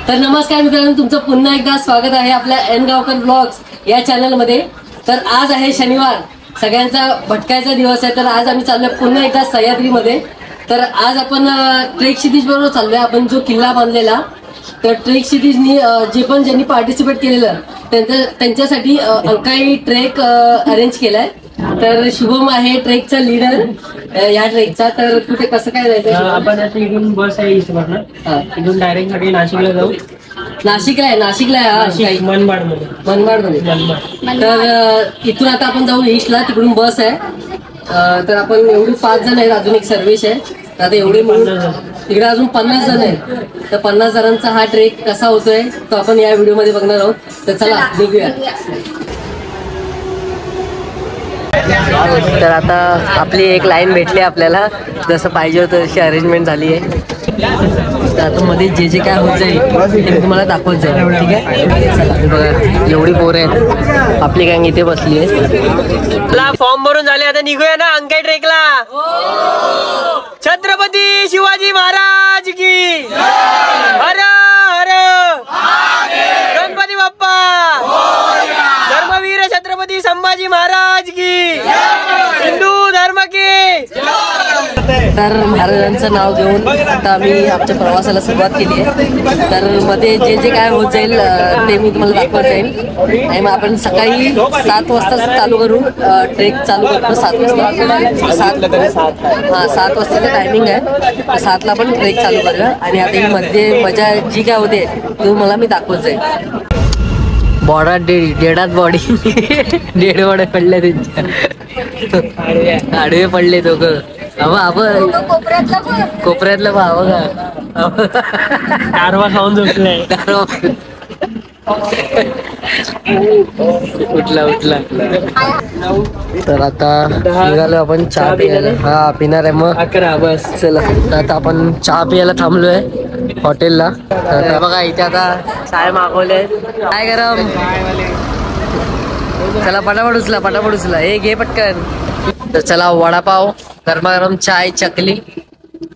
तर नमस्कार मित्रांनो, तुमचं पुन्हा एकदा स्वागत आहे आपल्या एन गावकर ब्लॉग्स या चॅनल मध्ये। तर आज आहे शनिवार, सगळ्यांचा भटकायचा दिवस आहे। तर आज आम्ही चाललोय पुन्हा एकदा सह्याद्री मध्ये। तर आज आपण ट्रेक क्षितिज बरोबर चाललोय। आपण जो किल्ला बांधलेला, तर ट्रेक क्षितिजनी ज्यांनी पार्टिसिपेट केलेलं त्यांच्यासाठी अंकाई ट्रेक अरेंज केलाय। तर शुभम आहे ट्रेकचा लीडर या ट्रेकचा। तर कुठे कसं काय जायचं? आपण आता इकडून बस आहे हिशोबानं, इकडून डायरेक्ट साठी नाशिकला जाऊ। नाशिकला आहे मनमाड मध्ये। तर इथून आता आपण जाऊ ईस्टला, तिकडून बस आहे। तर आपण एवढे 5 जण आहेत, अजून एक सर्व्हिस आहे। आता एवढे मिळून तिकडे अजून 50 जण आहेत। तर 50 जणांचा हा ट्रेक कसा होतोय तो आपण या व्हिडिओ मध्ये बघणार आहोत। तर चला निघूया। तर आता आपली एक लाईन भेटली आपल्याला, जसं पाहिजे होतं तशी अरेंजमेंट झाली आहे। तर आता मध्ये जे काय होत जाईल ते मी तुम्हाला दाखवत जाईल, ठीक आहे? बघा एवढी पोरं आहेत, आपली गँग इथे बसली आहे। फॉर्म भरून झाले, आता निघूया ना अंकाई ट्रेकला। छत्रपती शिवाजी महाराज की हर हर गणपती बाप्पा, धर्मवीर छत्रपती संभाजी महाराज की, हिंदू धर्म की। तर महाराजांचं नाव घेऊन आता आम्ही आमच्या प्रवासाला सुरुवात केली आहे। तर मध्ये जे काय होत जाईल ते मी तुम्हाला दाखवत जाईल। आणि मग आपण सकाळी 7 वाजता चालू करू, ट्रेक चालू करतो 7 वाजता। 7 वाजताचं टायमिंग आहे, तर 7ला आपण ट्रेक चालू करूया। आणि आता ही मध्ये मजा जी काय होते ती मला मी दाखवत जाईल। बॉडा डेडात बॉडी डेड बॉडी पडले, त्यांच्या आडवे पडले दोघं। कोपऱ्यातलं भाव कारवा खाऊन झोपलाय। उठला। तर आता निघालो आपण चहा प्यायला। हा पिणार आहे मग 11 बस। चला आता आपण चहा प्यायला थांबलोय हॉटेलला। तर बघा इथे आता चाय मागवले, काय गरम। चला पटापट उचला हे घे पटकन। तर चला वडापाव, गरमागरम चाय, चकली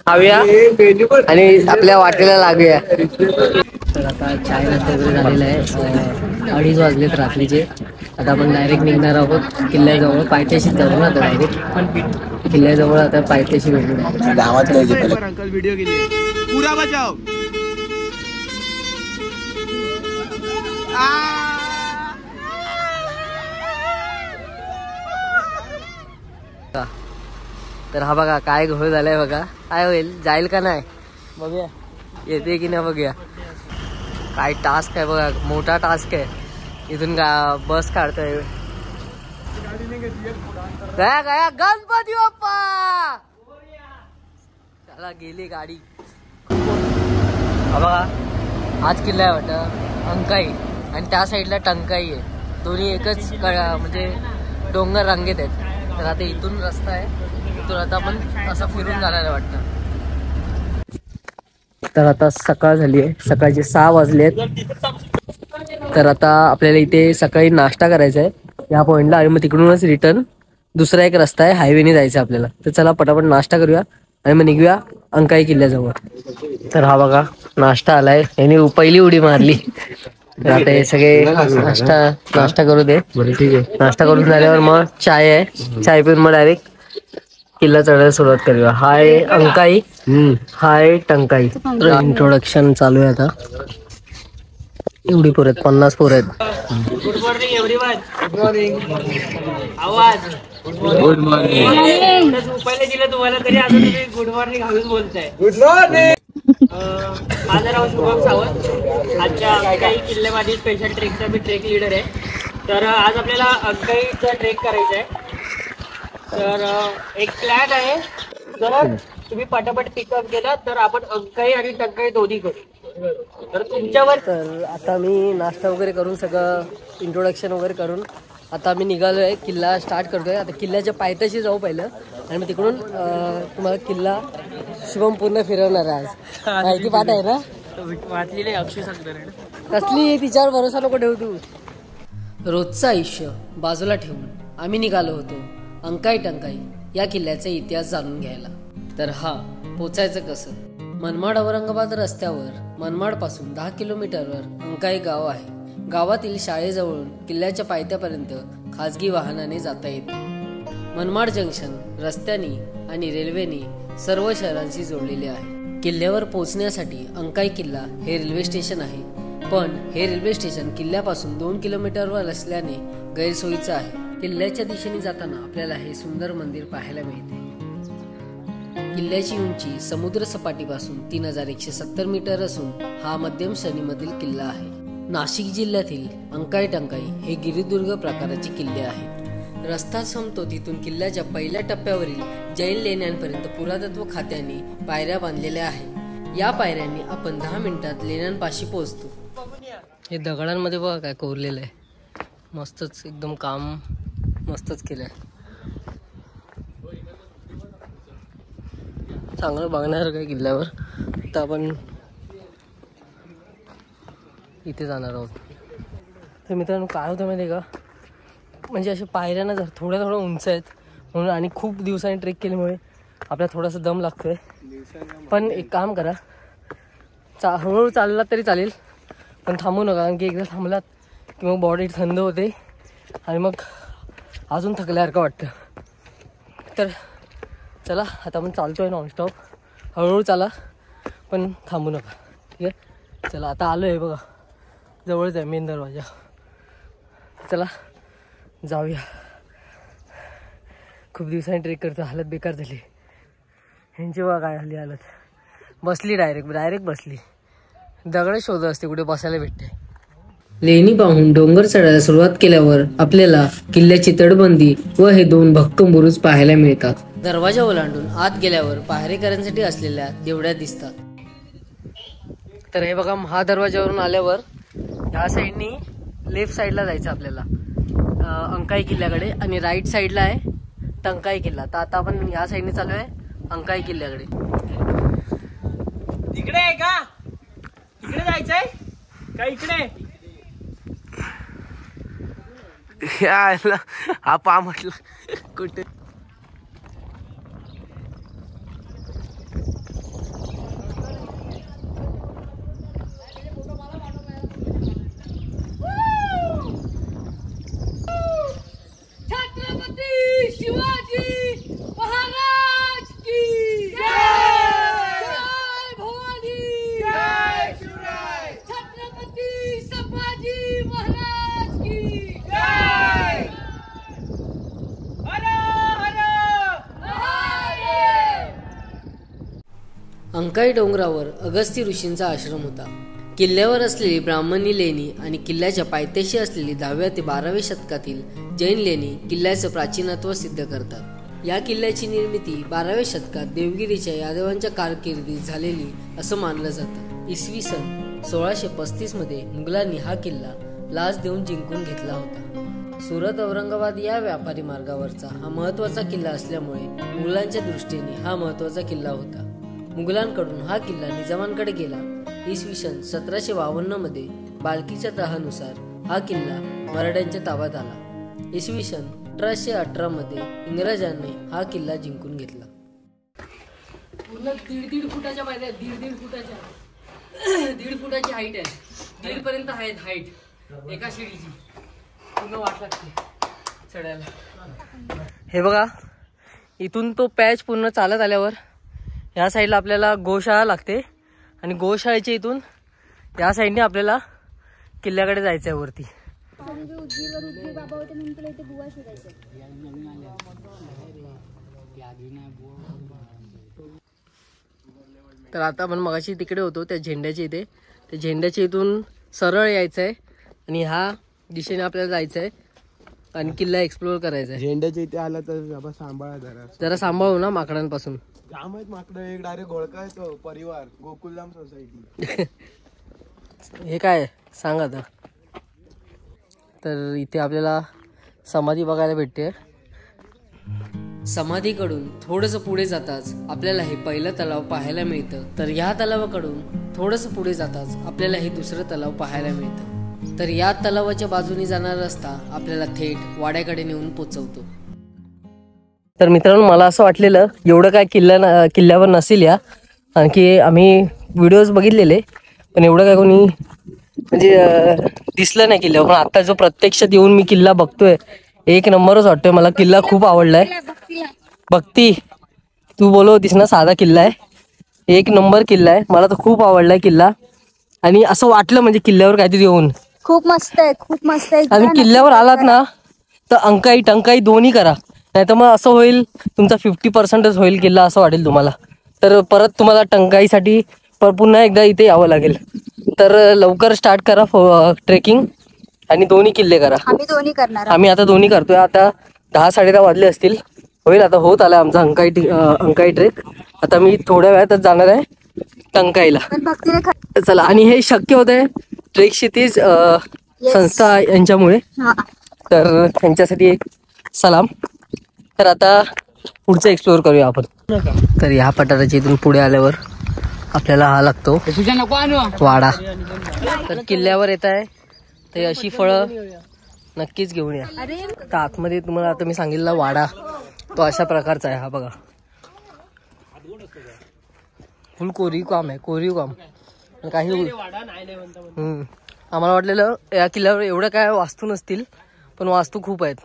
खाऊया आणि आपल्या वाटेला लागूया। तर आता चाय नाश्ता झालेला आहे, 2:30 वाजलेत रात्रीचे। आता आपण डायरेक्ट निघणार आहोत किल्ल्याजवळ, पायथ्याशीच जाऊ ना आता डायरेक्ट किल्ल्याजवळ। आता पायथ्याशी भेटू व्हिडिओ केली पुरा बचाव। तर हा बघा काय घोळ झालाय, बघा काय होईल, जाईल का नाही बघूया, येते की नाही बघूया। काय टास्क आहे बघा, मोठा टास्क आहे। इथून बस काढतोय, गया गणपती बाप्पा। चला गेली गाडी। हा बघा हाच किल्ला आहे वाटतं, अंकाई, आणि त्या साईडला टंकाई आहे। दोन्ही एकच म्हणजे डोंगर रांगेत आहेत। तर आता इथून रस्ता आहे, इथून आता आपण असं फिरून जाणार वाटतं। तर आता सकाळ झाली आहे, सकाळचे 6 वाजले आहेत। तर आता आपल्याला इथे सकाळी नाश्ता करायचा आहे या पॉइंटला, आणि मग तिकडूनच रिटर्न दुसरा एक रस्ता आहे, हायवेने जायचं आपल्याला। तर चला पटापट नाश्ता करूया आणि मग निघूया अंकाई किल्ल्याजवळ। तर हा बघा नाश्ता आलाय, यांनी पहिली उडी मारली। तर आता हे सगळे नाश्ता करू दे, ठीक आहे। नाश्ता करून झाल्यावर मग चाय आहे, चाय पिऊन मग डायरेक्ट किल्ला चढायला सुरुवात करूया। हाय अंकाई, हाय टंकाई। इंट्रोडक्शन चालू आहे आता। एवढी पोर आहेत, 50 पोर आहेत। Good morning everyone. Good morning. आवाज गुड मॉर्निंग। पहिले दिलं तुम्हाला तरी आता तुम्ही गुड मॉर्निंग हळूच बोलताय। Good morning. माझं नाव शुभम सावंत, आजच्या अंकाई किल्ल्यामध्ये स्पेशल ट्रेकचा मी ट्रेक लीडर आहे। तर आज आपल्याला अंकाईचा ट्रेक करायचा आहे। तर एक प्लॅन आहे, जर तुम्ही पटापट पिकअप केला तर आपण अंकाई आणि टंकाई दोन्ही करू। तर तुमच्यावर। तर आता मी नाश्ता वगैरे करून सगळं इंट्रोडक्शन वगैरे करून आता आम्ही निघालोय, किल्ला स्टार्ट करतोय। आता किल्ल्याच्या पायथ्याशी जाऊ पहिलं, आणि मग तिकडून तुम्हाला किल्ला शुभम पूर्ण फिरवणार आहे। आज माहिती पाठ आहे ना, वाचलेले अक्षय सांगणार कसली, तिच्यावर भरोसा नको ठेवू तू। रोजचं आयुष्य बाजूला ठेवून आम्ही निघालो होतो अंकाई टंकाई या किल्ल्याचा इतिहास जाणून घ्यायला। तर हा पोचायचं कसं, मनमाड औरंगाबाद रस्त्यावर मनमाड पासून 10 किलोमीटरवर अंकाई गाव आहे. गावातील शाळेजवळून किल्ल्याच्या पायथ्यापर्यंत खाजगी वाहनाने जाता येते. मनमाड जंक्शन रस्त्याने आणि रेल्वेने सर्व शहरांशी जोडलेले आहे. किल्ल्यावर पोहोचण्यासाठी अंकाई किल्ला हे रेल्वे स्टेशन आहे, पण हे रेल्वे स्टेशन किल्ल्यापासून 2 किलोमीटरवर असल्याने गैरसोयीचं आहे. किल्ल्याच्या दिशेने जाताना आपल्याला हे सुंदर मंदिर पाहायला मिळते. किल्ल्याची उंची समुद्र सपाटीपासून 3170 मीटर असून हा मध्यम श्रेणीमधील किल्ला आहे. नाशिक जिल्ह्यातील अंकाई टंकाई हे गिरिदुर्ग प्रकाराचे किल्ले आहेत. रस्ता संपतो तिथून किल्ल्याच्या पहिल्या टप्प्यावरील जैन लेण्यांपर्यंत पुरातत्व खात्याने पायऱ्या बांधलेल्या आहेत. या पायऱ्यांनी आपण 10 मिनिटात लेण्यांपाशी पोहोचतो. हे दगडांमध्ये बघा काय कोरलेलं आहे. मस्तच एकदम काम मस्तच केलंय. चांगलं बघण्यासारखं आहे किल्ल्यावर. तर आपण इथे जाणार आहोत. तर मित्रांनो काय होतं माहिती आहे का, म्हणजे अशा पायऱ्यांना जर थोड्या उंच आहेत म्हणून आणि खूप दिवसांनी ट्रेक केल्यामुळे आपल्याला थोडासा दम लागतोय. पण एक काम करा, हळूहळू चाललात तरी चालेल, पण थांबू नका, कारण की एकदा थांबलात की मग बॉडी थंड होते आणि मग अजून थकल्यासारखं वाटतं. तर चला आता आपण चालतोय नॉनस्टॉप. हळूहळू चाला पण थांबू नका, ठीक आहे. चला आता आलो आहे बघा, जवळच आहे मेन दरवाजा. चला जाऊया. खूप दिवसांनी ट्रेक करतो, हालत बेकार झाली. ह्यांची बघा काय झाली हालत. बसली डायरेक्ट बसली. दगड शोधत असते कुठे बसायला भेटते. लेणी पाहून डोंगर चढायला सुरुवात केल्यावर आपल्याला किल्ल्याची तटबंदी व हे 2 भक्कम बुरुज पाहायला मिळतात. दरवाजा ओलांडून आत गेल्यावर पहारेकऱ्यांसाठी असलेल्या देवड्या दिसतात. तर हे बघा, हा दरवाजावरून आल्यावर ह्या साईडनी लेफ्ट साईडला जायचं आपल्याला अंकाई किल्ल्याकडे, आणि राईट साईडला आहे टंकाई किल्ला. तर आता आपण या साईडने चालू आहे अंकाई किल्ल्याकडे. तिकडे आहे का, इकडे जायचंय का इकडे? हा पा म्हटलं कुठे. छत्रपती शिवाजी महाराज की जय, भवानी जय, शिवराय. छत्रपती संभाजी महाराज की जय. हर हर महादेव. अंकाई डोंगरावर अगस्ती ऋषींचा आश्रम होता. किल्ल्यावर असलेली ब्राह्मणी लेणी आणि किल्ल्याच्या पायथ्याशी असलेली 10व्या ते 12व्या शतकातील जैन लेणी किल्ल्याचं प्राचीनत्व सिद्ध करतात. या किल्ल्याची निर्मिती 12व्या शतकात देवगिरीच्या यादवांच्या कारकिर्दीत झालेली असं मानलं जातं. इसवी सन 1635 मध्ये मुघलांनी हा किल्ला लाच देऊन जिंकून घेतला होता. सुरत औरंगाबाद या व्यापारी मार्गावरचा हा महत्वाचा किल्ला असल्यामुळे मुघलांच्या दृष्टीने हा महत्वाचा किल्ला होता. मुघलांकडून हा किल्ला निजामांकडे गेला. इसवी सन 1752 मध्ये बाल्कीच्या तहानुसार हा किल्ला मराठ्यांच्या ताब्यात आला. इसवी सन 1818 मध्ये इंग्रजांनी हा किल्ला जिंकून घेतला. पूर्ण 1.5 फुटाच्या पायऱ्या, 1.5 फुटाच्या 1.5 फुटाची हाईट आहे. 1.5 पर्यंत हाईट एका शिडीची. पूर्ण वाट लागते चढायला. हे बघा, इथून तो पॅच पूर्ण चालत आल्यावर या साईडला आपल्याला गोशाळा लागते, आणि गोशाळेच्या इथून या साईडने आपल्याला किल्ल्याकडे जायचं आहे वरती. तर आता आपण मगाशी तिकडे होतो त्या झेंड्याच्या इथे. त्या झेंड्याच्या इथून सरळ यायचं आहे आणि ह्या दिशेने आपल्याला जायचं आहे आणि किल्ला एक्सप्लोर करायचा आहे. झेंड्याच्या इथे आला तर सांभाळा जरा सांभाळू ना माकडांपासून. जाम आहेत माकडं. एक डायरेक्ट गोळका आहे तो परिवार, गोकुलधाम सोसायटी. हे काय सांग आता. तर इथे आपल्याला समाधी बघायला भेटते. समाधीकडून थोडंसं पुढे जाताच आपल्याला हे पहिलं तलाव पाहायला मिळतं. तर या तलावाकडून थोडंसं पुढे जाताच आपल्याला हे दुसरं तलाव पाहायला मिळतं. तर या तलावाच्या बाजूने जाणारा रस्ता आपल्याला थेट वाड्याकडे नेऊन पोचवतो. तर मित्रांनो, मला असं वाटलेलं एवढं काय किल्ल्यावर नसेल या, आणखी आम्ही व्हिडिओज बघितलेले पण एवढं काय कोणी म्हणजे दिसलं नाही किल्ल्यावर. पण आता जो प्रत्यक्षात येऊन मी किल्ला बघतोय एक नंबरच वाटतोय मला. किल्ला खूप आवडलाय. भक्ती तू बोलत होतीस ना साधा किल्ला आहे, एक नंबर किल्ला आहे. मला तर खूप आवडलाय किल्ला. आणि असं वाटलं म्हणजे किल्ल्यावर काहीतरी येऊन खूप मस्त आहे, खूप मस्त आहे. आणि किल्ल्यावर आलात ना तर अंकाई टंकाई दोन्ही करा, नाही तर मग असं होईल तुमचा 50% होईल किल्ला असं वाटेल तुम्हाला. तर परत तुम्हाला टंकाईसाठी पुन्हा एकदा इथे यावं लागेल. तर लवकर स्टार्ट करा ट्रेकिंग आणि दोन्ही किल्ले करा. आम्ही दोन्ही करणार. आम्ही आता दोन्ही करतोय. आता 10-10:30 वाजले असतील, होईल आता होत आला आमचा अंकाई ट्रेक. आता मी थोड्या वेळातच जाणार आहे टंकाईला. पण भक्तीने चला. आणि हे शक्य होत आहे ट्रेक क्षितिज संस्था यांच्यामुळे, तर त्यांच्यासाठी एक सलाम. तर आता पुढचं एक्सप्लोअर करूया आपण. तर ह्या पठाराच्या इथून पुढे आल्यावर आपल्याला हा लागतो वाडा. तर किल्ल्यावर येत आहे तर अशी फळं नक्कीच घेऊन या. तर आतमध्ये तुम्हाला आता मी सांगितलं वाडा तो अशा प्रकारचा आहे. हा बघा फुल कोरीव काम आहे, कोरीव काम. काही आम्हाला वाटलेलं या किल्ल्यावर एवढं काय वास्तू नसतील पण वास्तू खूप आहेत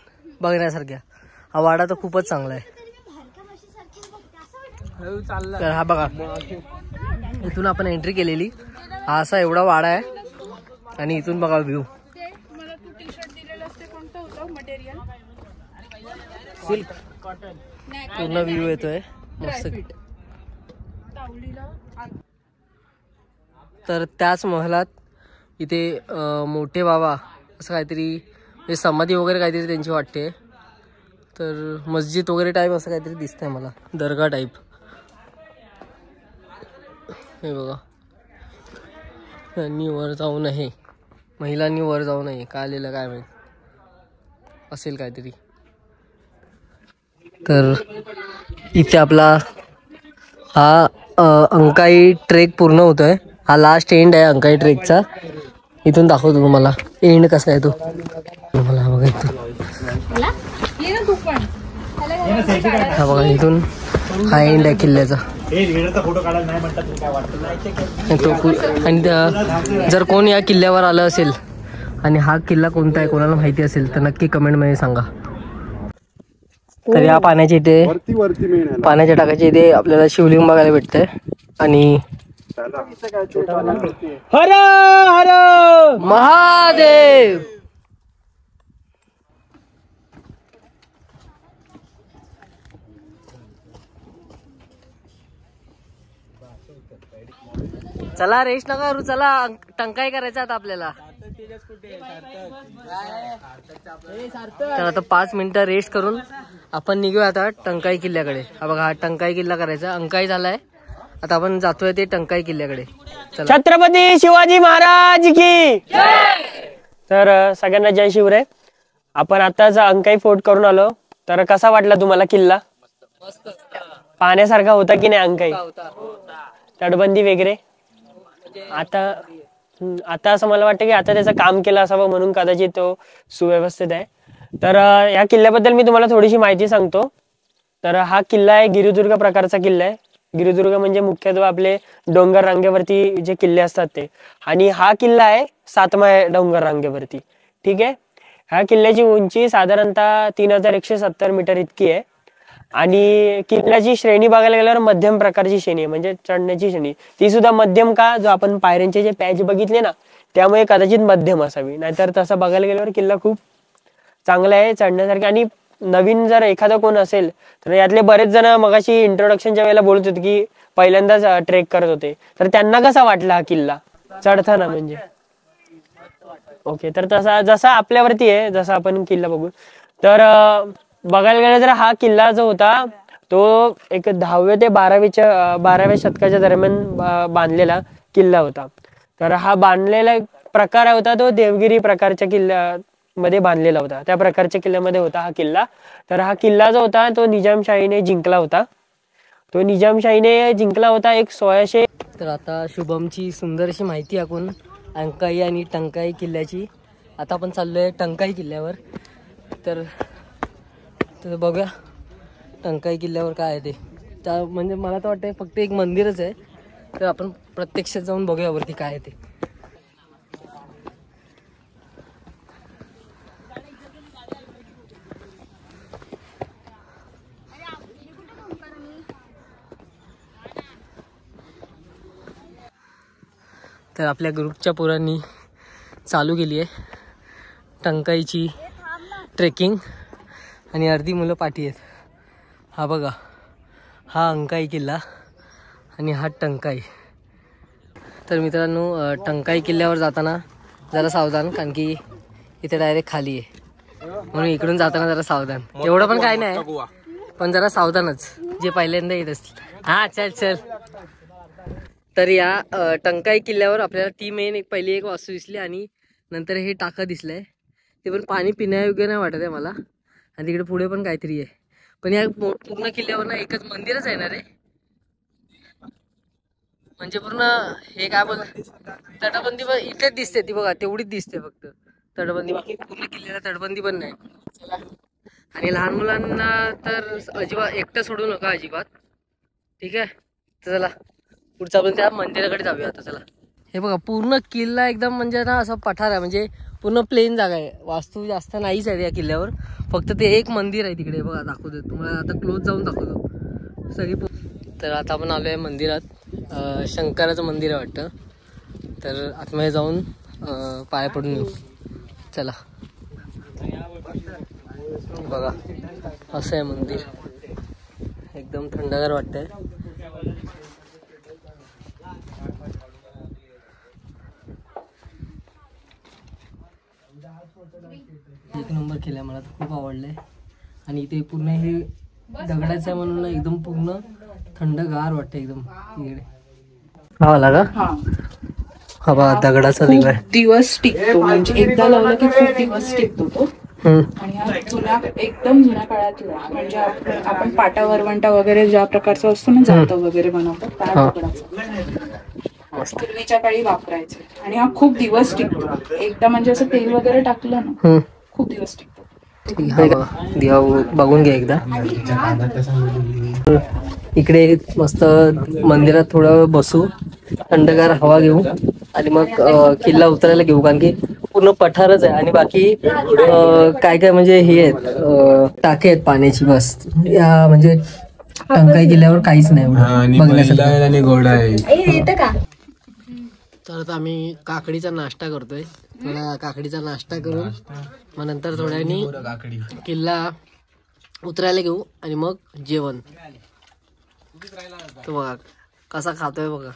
बघण्यासारख्या. हा वाडा तर खूपच चांगला आहे. तर हा बघा इथून आपण एंट्री केलेली, हा असा एवढा वाडा आहे आणि इथून बघा व्ह्यू. सिल्क पूर्ण व्ह्यू येतोय मस्त. तर त्याच महलात इथे मोठे बाबा असं काहीतरी समाधी वगैरे काहीतरी त्यांची वाटते. तर मस्जिद वगैरे टाईप असं काहीतरी दिसतंय मला, दर्गा टाईप. हे बघा त्यांनी वर जाऊ नये, महिलांनी वर जाऊ नये, काय आलेलं काय माहित असेल काहीतरी. तर इथे आपला हा अंकाई ट्रेक पूर्ण होतोय. हा लास्ट एंड आहे अंकाई ट्रेकचा. इथून दाखवतो तुम्हाला एंड कसा आहे तो. तुम्हाला बघा इथून, हा बघा इथून हा एंड आहे किल्ल्याचा. आणि जर कोण या किल्ल्यावर आलं असेल आणि हा किल्ला कोणता आहे कोणाला माहिती असेल तर नक्की कमेंटमध्ये सांगा. तर या पाण्याच्या इथे पाण्याच्या टाकाच्या इथे आपल्याला शिवलिंग बघायला भेटतंय. आणि हर हर महादेव. चला रेस्ट नका करू, चला टंकाई करायचा आता आपल्याला. तर आता 5 मिनिटं रेस्ट करून आपण निघूया आता टंकाई किल्ल्याकडे. हा बघा हा टंकाई किल्ला करायचा, अंकाई झालाय. आता आपण जातोय ते टंकाई किल्ल्याकडे. छत्रपती शिवाजी महाराज की. तर सगळ्यांना जय शिवराय. आपण आताच अंकाई फोर्ट करून आलो. तर कसा वाटला तुम्हाला किल्ला? पाहण्यासारखा होता की नाही अंकाई? तटबंदी वगैरे. आता असं मला वाटतं की आता त्याचं काम केलं असावं म्हणून कदाचित तो सुव्यवस्थित आहे. तर या किल्ल्याबद्दल मी तुम्हाला थोडीशी माहिती सांगतो. तर हा किल्ला आहे गिरिदुर्ग प्रकारचा किल्ला आहे. गिरिदुर्ग म्हणजे मुख्यत्वे आपले डोंगर रांगेवरती जे किल्ले असतात ते. आणि हा किल्ला आहे 7व्या डोंगर रांगेवरती. ठीक आहे. ह्या किल्ल्याची उंची साधारणतः 3170 मीटर इतकी आहे. आणि किल्ल्याची श्रेणी बघायला गेल्यावर मध्यम प्रकारची श्रेणी आहे, म्हणजे चढण्याची श्रेणी ती सुद्धा मध्यम. का जो आपण पायऱ्यांचे जे पॅच बघितले ना त्यामुळे कदाचित मध्यम असावी, नाहीतर तसं बघायला गेल्यावर किल्ला खूप चांगला आहे चढण्यासारखे. आणि नवीन जर एखादा कोण असेल तर यातले बरेच जण मगाशी इंट्रोडक्शनच्या वेळेला बोलत होते की पहिल्यांदाच ट्रेक करत होते, तर त्यांना कसा वाटला हा किल्ला चढताना म्हणजे? ओके. तर तसा जसा आपल्यावरती आहे, जसा आपण किल्ला बघू. तर बघायला गेलं तर हा किल्ला जो होता तो एक 10व्या ते 12व्या शतकाच्या दरम्यान बांधलेला किल्ला होता. तर हा बांधलेला प्रकार होता तो देवगिरी प्रकारच्या किल्ल्यामध्ये बांधलेला होता, त्या प्रकारच्या किल्ल्यामध्ये होता हा किल्ला. तर हा किल्ला जो होता तो निजामशाहीने जिंकला होता. तो निजामशाहीने जिंकला होता 1600. तर आता शुभमची सुंदरशी माहिती ऐकून अंकाई आणि टंकाई किल्ल्याची आता आपण चाललोय टंकाई किल्ल्यावर. तर बघूया टंकाई किल्ल्यावर काय आहे ते. त्या म्हणजे मला तर वाटतं फक्त एक मंदिरच आहे तर आपण प्रत्यक्षात जाऊन बघूया वरती काय आहे ते. तर आपल्या ग्रुपच्या पोरांनी चालू केली आहे टंकाईची ट्रेकिंग आणि अर्धी मुलं पाठी आहेत. हा बघा, हा अंकाई किल्ला आणि हा टंकाई. तर मित्रांनो, टंकाई किल्ल्यावर जाताना जरा सावधान, कारण की इथे डायरेक्ट खाली आहे, म्हणून इकडून जाताना जरा सावधान. एवढं पण काय नाही, पण जरा सावधानच जे पहिल्यांदा येत असतील. हा चल चल. तर या टंकाई किल्ल्यावर आपल्याला ती मेन पहिली एक वास्तू दिसली आणि नंतर हे टाका दिसलंय. ते पण पाणी पिण्यायोग्य नाही वाटत आहे मला. आणि तिकडे पुढे पण काहीतरी आहे. पण या पूर्ण किल्ल्यावर ना एकच मंदिरच येणार आहे. म्हणजे पूर्ण हे काय बोल, तटबंदी पण इथेच दिसते, ती बघा तेवढीच दिसते फक्त तटबंदी. बाकी पूर्ण किल्ल्याला तटबंदी पण नाही. चला. आणि लहान मुलांना तर अजिबात एकटं सोडू नका अजिबात, ठीक आहे. तर चला पुढचा आपण त्या मंदिराकडे जाऊया आता. चला. हे बघा पूर्ण किल्ला एकदम म्हणजे ना असं पठार आहे, म्हणजे पूर्ण प्लेन जागा आहे. वास्तू जास्त नाहीच आहे या किल्ल्यावर, फक्त ते एक मंदिर आहे तिकडे बघा. दाखवतो तुम्हाला आता, क्लोज जाऊन दाखवतो सगळी. तर आता आपण आलो आहे मंदिरात. शंकराचं मंदिर आहे वाटतं. तर आतमध्ये जाऊन पाय पडून येऊ. चला. बघा असं आहे मंदिर, एकदम थंडगार वाटतंय. एक नंबर केलाय, मला तर खूप आवडलंय. आणि इथे पूर्ण हे दगडाचं आहे म्हणून एकदम पूर्ण थंडगार वाटतं एकदम इकडे. हा लागा. हा बा दगडाचा दिवा आहे. दिवस टिकतो, म्हणजे एकदा लावला की खूप दिवस टिकतो तो. आणि हा जुना, एकदम जुन्या काळातला, म्हणजे आपण पाटा वरवंटा वगैरे ज्या प्रकारचं असतो ना, जातं वगैरे बनवतात त्या दगडाचा पूर्वीच्या काळी वापरायचं. आणि हा खूप दिवस टिकतो. एकदा म्हणजे असं तेल वगैरे टाकलं ना, खूप दिवस टिकतो. दिवा बघून घ्या एकदा. इकडे मस्त मंदिरात थोडं बसू, थंडगार हवा घेऊ आणि मग किल्ला उतरायला घेऊ, कारण की पूर्ण पठारच आहे. आणि बाकी काय काय म्हणजे हे आहेत, टाके आहेत पाण्याची, बस. या म्हणजे टंकाई किल्ल्यावर काहीच नाही बघण्यासाठी. आणि घोडा आहे. तर आता आम्ही काकडीचा नाश्ता करतोय. थोडा काकडीचा नाश्ता करून मग नंतर थोड्यानी किल्ला उतरायला घेऊ आणि मग जेवण. तो बघा कसा खातोय बघा.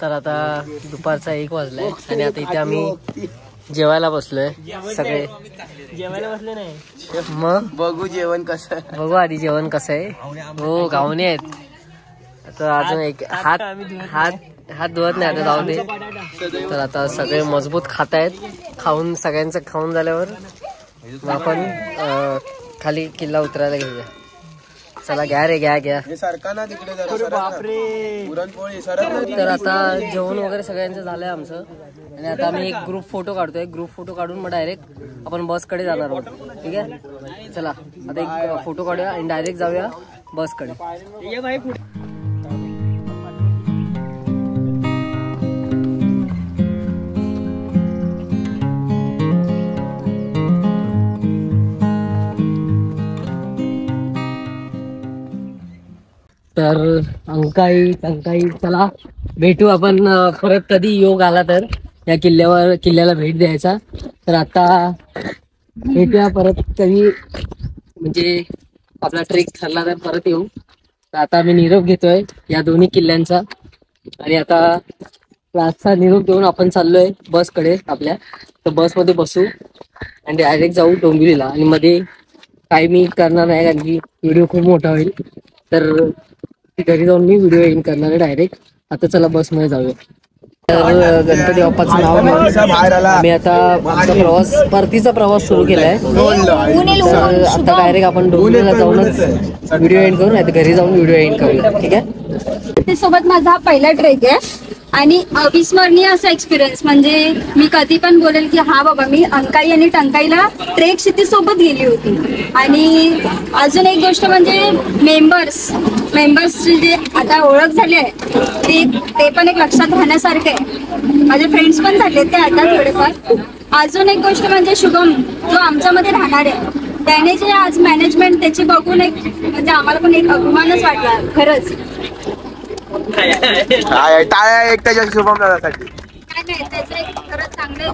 तर आता दुपारचा 1 वाजलाय आणि आता इथे आम्ही जेवायला बसलोय सगळे. जेवायला बसले नाही, मग बघू जेवण कसं आहे. बघू आधी जेवण कसं आहे. हो गावणे आहेत. आता अजून एक हात धुवत नाही, आता जाऊ दे. तर आता सगळे मजबूत खात आहेत. खाऊन सगळ्यांचं खाऊन झाल्यावर मग आपण खाली किल्ला उतरायला घेऊया. चला घ्या रे, घ्या घ्या. तर आता जेवण वगैरे सगळ्यांचं झालंय आमचं. आणि आता आम्ही एक ग्रुप फोटो काढतोय. ग्रुप फोटो काढून मग डायरेक्ट आपण बसकडे जाणार आहोत, ठीक आहे. चला आता एक फोटो काढूया आणि डायरेक्ट जाऊया बसकडे. तर अंकाई चला भेटू आपण परत कधी योग आला तर या किल्ल्याला भेट द्यायचा. तर आता भेटूया परत कधी, म्हणजे आपला ट्रेक ठरला तर परत येऊ. तर आता आम्ही निरोप घेतोय या दोन्ही किल्ल्यांचा. आणि आता क्लासचा निरोप देऊन आपण चाललोय बसकडे आपल्या. तर बसमध्ये बसू आणि डायरेक्ट जाऊ डोंबिवलीला. आणि मध्ये काही मी करणार नाही, कारण की व्हिडिओ खूप मोठा होईल. तर घरी जाऊन मी व्हिडिओ एंड करणार आहे डायरेक्ट. आता चला बसमध्ये जाऊया. तर गणपती बाप्पाचं नाव घेऊन आम्ही आता आमचा प्रवास, परतीचा प्रवास सुरू केलाय. आता डायरेक्ट आपण डोंबिवलीला जाऊनच व्हिडिओ एंड करू, नाही तर घरी जाऊन व्हिडिओ एंड करूया, ठीक आहे. सोबत माझा हा पहिला ट्रेक आहे. आणि अविस्मरणीय असा एक्सपिरियन्स म्हणजे मी कधी पण बोलेल की हा बाबा मी अंकाई आणि टंकाईला ट्रेक क्षितिज सोबत गेली होती. आणि अजून एक गोष्ट म्हणजे मेंबर्सची जे आता ओळख झाली आहे ते पण एक लक्षात राहण्यासारखं आहे. माझे फ्रेंड्स पण झाले ते आता थोडेफार. अजून एक गोष्ट म्हणजे शुभम जो आमच्यामध्ये राहणार आहे त्याने जे आज मॅनेजमेंट त्याची बघून एक म्हणजे आम्हाला पण एक अभिमानच वाटला खरंच. टाळ्या एक त्याच्या शुभम दादासाठी. काय नाही त्याचं एक खरंच चांगलं.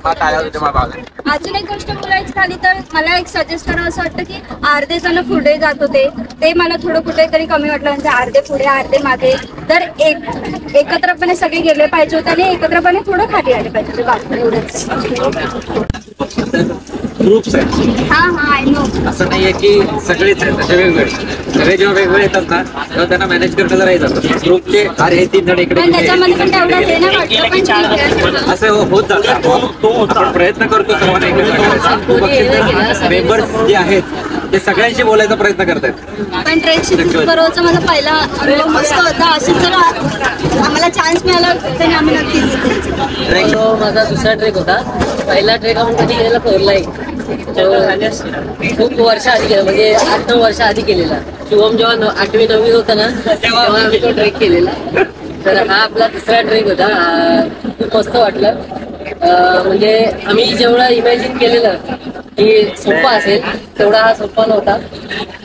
अजून एक गोष्ट बोलायची झाली तर मला एक सजेस्ट करावं असं वाटतं की अर्धे जण पुढे जात होते ते मला थोडं कुठेतरी कमी वाटलं. म्हणजे अर्धे पुढे अर्धे मागे तर एकत्रपणे सगळे गेले पाहिजे होते आणि एकत्रपणे थोडं खाली आले पाहिजे. बाकी एवढंच. ग्रुप्स आहेत. हा आय नो. असं नाहीये की सगळेच आहेत असे वेगवेगळे. सगळे जेव्हा वेगवेगळे येतात ना तेव्हा त्यांना मॅनेज करणं जरा येतात. ग्रुपचे अरे हे 3 जण इकडे पण त्याच्यामध्ये पण तेवढं हे नाही वाटलं पण ठीक आहे. असं होत जातं. आपण प्रयत्न करतो सर्वांना एकत्र. मेंबर्स जे आहेत ते सगळ्यांशी बोलायचा प्रयत्न करतात. पण ट्रेक बरोबरचा माझा पहिला अनुभव मस्त होता. असेच जर आम्हाला चान्स मिळाला तर आम्ही नक्कीच. तो माझा दुसरा ट्रेक होता. पहिला ट्रेक आपण कधी गेलेला कोरलाई खूप वर्ष आधी केला म्हणजे 8-9 वर्ष आधी केलेला. शुभम जेव्हा 8वी 9वी होता ना तेव्हा आम्ही तो ट्रेक केलेला. तर हा आपला दुसरा ट्रेक होता. खूप मस्त वाटलं. म्हणजे आम्ही जेवढं इमॅजिन केलेलं की सोपा असेल तेवढा हा सोपा नव्हता.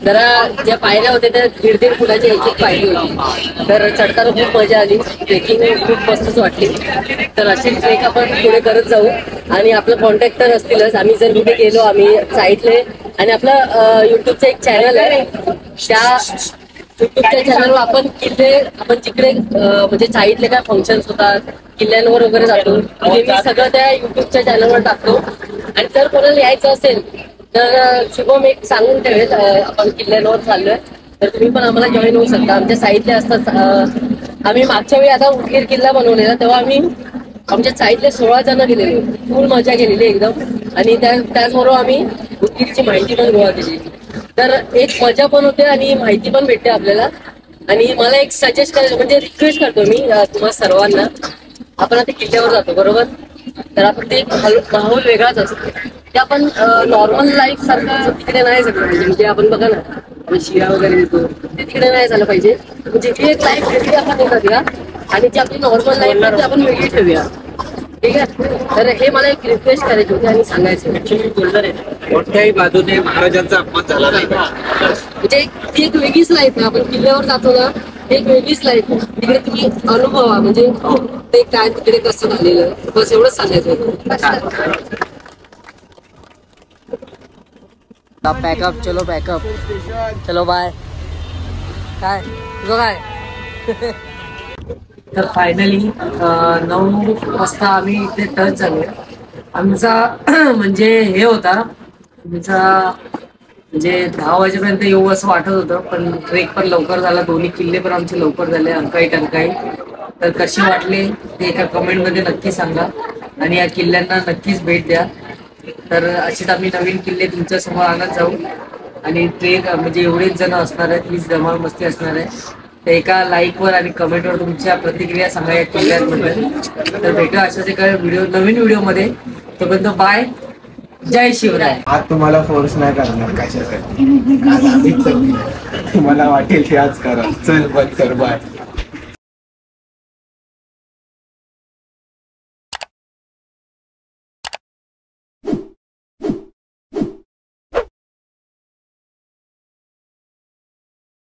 जरा ज्या पायऱ्या होत्या त्या 1.5 फुटाच्या एक पायरी होती. तर चढताना खूप मजा आली. ट्रेकिंग खूप मस्तच वाटली. तर असे ट्रेक आपण पुढे करत जाऊ. आणि आपलं कॉन्टॅक्ट तर असतीलच. आम्ही जर कुठे गेलो आम्ही साईटले आणि आपलं युट्यूबचं एक चॅनल आहे त्या युट्यूबच्या चॅनलवर आपण जिकडे म्हणजे साईटले काय फंक्शन्स होतात किल्ल्यांवर वगैरे जातो म्हणजे मी सगळं त्या युट्यूबच्या चॅनलवर टाकतो. आणि जर कोणाला यायचं असेल तर शुभम एक सांगून ठेवेल आपण किल्ल्यांवर चाललोय तर तुम्ही पण आम्हाला जॉईन होऊ शकता. आमच्या साईटले असतात. आम्ही मागच्या वेळी आता उदगीर किल्ला बनवलेला तेव्हा आम्ही आमच्या साईटले 16 जण गेलेले. फुल मजा केलेली एकदम. आणि त्याचबरोबर आम्ही उदगीरची माहिती पण गोळा केली. तर एक मजा पण होते आणि माहिती पण भेटते आपल्याला. आणि मला एक सजेस्ट करायचं म्हणजे रिक्वेस्ट करतो मी तुम्हाला सर्वांना. आपण आता किल्ल्यावर जातो बरोबर. तर आपण ते माहोल वेगळाच असतो. ते आपण नॉर्मल लाईफ सारखं तिकडे नाही झालं पाहिजे. म्हणजे आपण बघा ना आपण शिया वगैरे देतो ते तिकडे नाही झालं पाहिजे. म्हणजे ती एक लाईफ वेगळी आपण ठेवूया आणि जी आपली नॉर्मल लाईफ आहे ती आपण वेगळी ठेवूया. ठीक आहे. तर हे मला एक रिक्वेस्ट करायची होती आणि सांगायचं बोलणार आहे कोणत्याही बाजूने महाराजांचा अपमान झाला नाही. म्हणजे ती एक वेगळीच लाईफ आहे. आपण किल्ल्यावर जातो ना एक वेगळीच लाईफ आहे. तिकडे तुम्ही अनुभवा म्हणजे ते काय तिकडे कसं झालेलं बस एवढंच सांगायचं होतं. पॅकअप चलो पॅकअप चलो बाय. काय तुझं काय. तर फायनली 9 वाजता आम्ही इथे टच झालो. आमचा म्हणजे हे होता आमचा म्हणजे 10 वाजेपर्यंत येऊ असं वाटत होतं पण ट्रेक पण लवकर झाला. दोन्ही किल्ले पण आमचे लवकर झाले अंकाई टंकाई. तर कसे वाटले ते एका कमेंटमध्ये नक्की सांगा आणि या किल्ल्यांना नक्कीच भेट द्या. तर अशीच आम्ही नवीन किल्ले तुमच्या समोर आणत जाऊ आणि ट्रेक म्हणजे एवढेच जण असणार आहेत. हीच धमाल मस्ती असणार आहे. तर एका लाईकवर आणि कमेंटवर तुमच्या प्रतिक्रिया सांगा या किल्ल्यांबद्दल. तर भेटूया अशाच एका नवीन व्हिडिओमध्ये. तोपर्यंत बाय. जय शिवराय. आज तुम्हाला फोर्स नाही करणार कशासाठी. आज आम्हीच तुम्हाला वाटेल ते आज करा. चल बंद कर बाय.